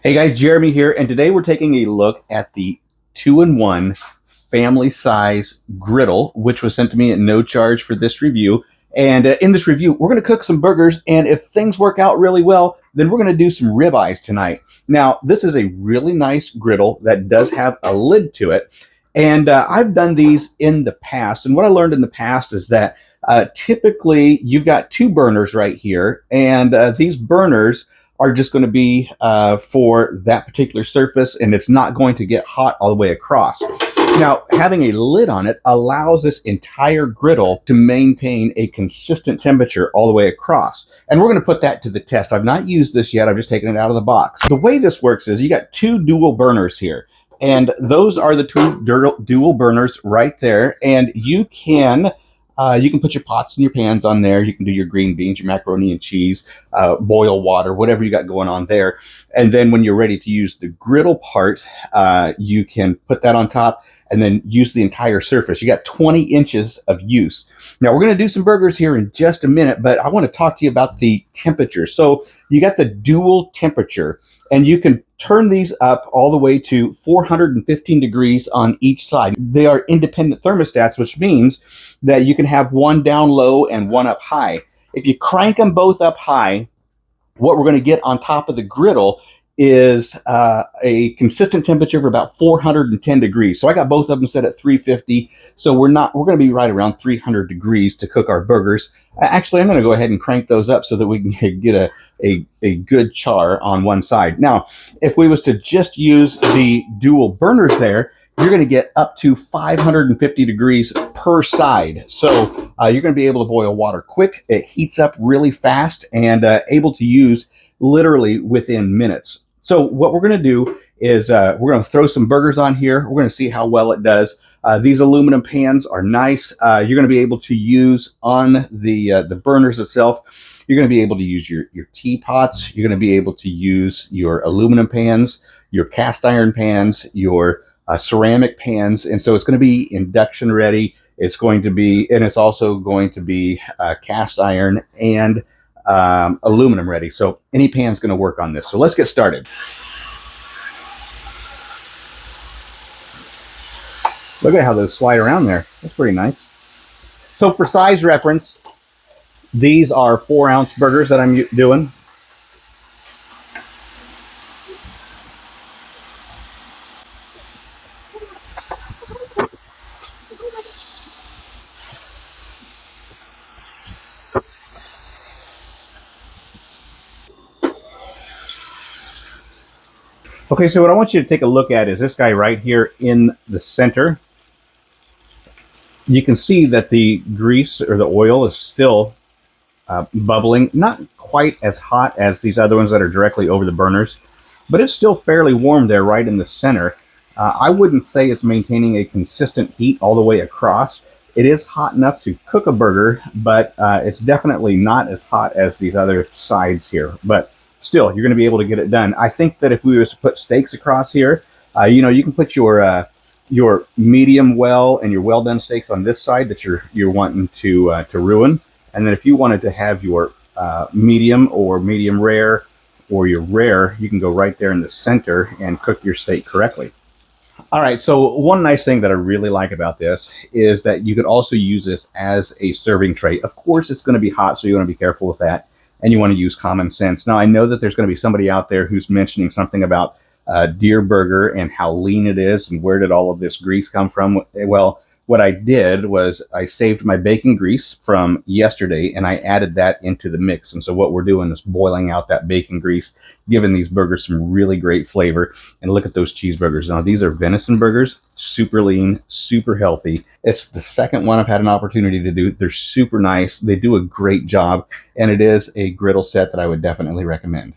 Hey guys, Jeremy here, and today we're taking a look at the 2-in-1 family size griddle, which was sent to me at no charge for this review. And in this review, we're going to cook some burgers, and if things work out really well, then we're going to do some ribeyes tonight. Now, this is a really nice griddle that does have a lid to it, and I've done these in the past, and what I learned in the past is that typically you've got two burners right here, and these burners are just going to be for that particular surface, and it's not going to get hot all the way across. Now, having a lid on it allows this entire griddle to maintain a consistent temperature all the way across. And we're going to put that to the test. I've not used this yet. I've just taken it out of the box. The way this works is you got two dual burners here. And those are the two dual burners right there. And you can put your pots and your pans on there. You can do your green beans, your macaroni and cheese, boil water, whatever you got going on there. And then when you're ready to use the griddle part, you can put that on top and then use the entire surface. You got 20 inches of use. Now we're going to do some burgers here in just a minute, but I want to talk to you about the temperature. So you got the dual temperature, and you can turn these up all the way to 415 degrees on each side. They are independent thermostats, which means that you can have one down low and one up high. If you crank them both up high, what we're going to get on top of the griddle is a consistent temperature of about 410 degrees. So I got both of them set at 350. So we're going to be right around 300 degrees to cook our burgers. Actually, I'm going to go ahead and crank those up so that we can get a good char on one side. Now, if we was to just use the dual burners there, you're going to get up to 550 degrees per side. So you're going to be able to boil water quick. It heats up really fast and able to use literally within minutes. So what we're going to do is we're going to throw some burgers on here. We're going to see how well it does. These aluminum pans are nice. You're going to be able to use on the burners itself. You're going to be able to use your teapots. You're going to be able to use your aluminum pans, your cast iron pans, your ceramic pans. And so it's going to be induction ready. It's going to be, and it's also going to be cast iron and aluminum ready. So any pan's going to work on this. So let's get started. Look at how those slide around there. That's pretty nice. So for size reference, these are 4-ounce burgers that I'm doing. Okay, so what I want you to take a look at is this guy right here in the center. You can see that the grease or the oil is still bubbling, not quite as hot as these other ones that are directly over the burners, but it's still fairly warm there right in the center. I wouldn't say it's maintaining a consistent heat all the way across. It is hot enough to cook a burger, but it's definitely not as hot as these other sides here. But still, you're going to be able to get it done. I think that if we was to put steaks across here, you can put your medium well and your well done steaks on this side that you're wanting to ruin, and then if you wanted to have your medium or medium rare or your rare, you can go right there in the center and cook your steak correctly. All right, so one nice thing that I really like about this is that you could also use this as a serving tray. Of course, it's going to be hot, so you want to be careful with that. And you want to use common sense. Now, I know that there's going to be somebody out there who's mentioning something about deer burger and how lean it is and where did all of this grease come from. Well, what I did was I saved my bacon grease from yesterday and I added that into the mix. And so what we're doing is boiling out that bacon grease, giving these burgers some really great flavor. And look at those cheeseburgers. Now, these are venison burgers, super lean, super healthy. It's the second one I've had an opportunity to do. They're super nice. They do a great job. And it is a griddle set that I would definitely recommend.